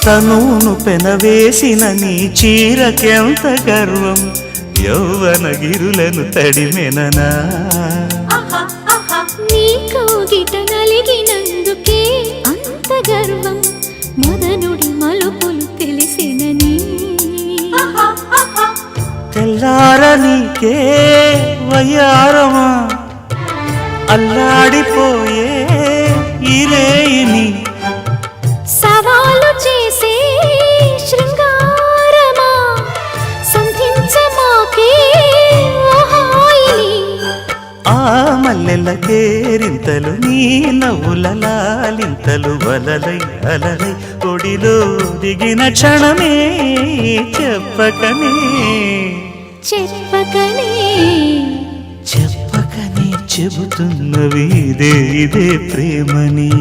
తనును పెనవేసిన నీ చీరకెంత గర్వం యౌవన గిరులను తడిమెననా నీ కౌగిట నలిగినందుకే అంత గర్వం మదనుడి మలుపులు తెలిసినని తెల్లార నీకే వయ్యారమా అల్లాడిపోయే ఇరేయిని సవాలు చేసే శృంగారమా సంధించమాకే ఆ మల్లెల కేరింతలు నీ నవ్వుల లాలింతలు వలలై అలలై ఒడిలో దిగిన క్షణమే చెప్పకనే చెప్పకనే చెప్పకనే చెబుతున్నవి ఇదే ప్రేమని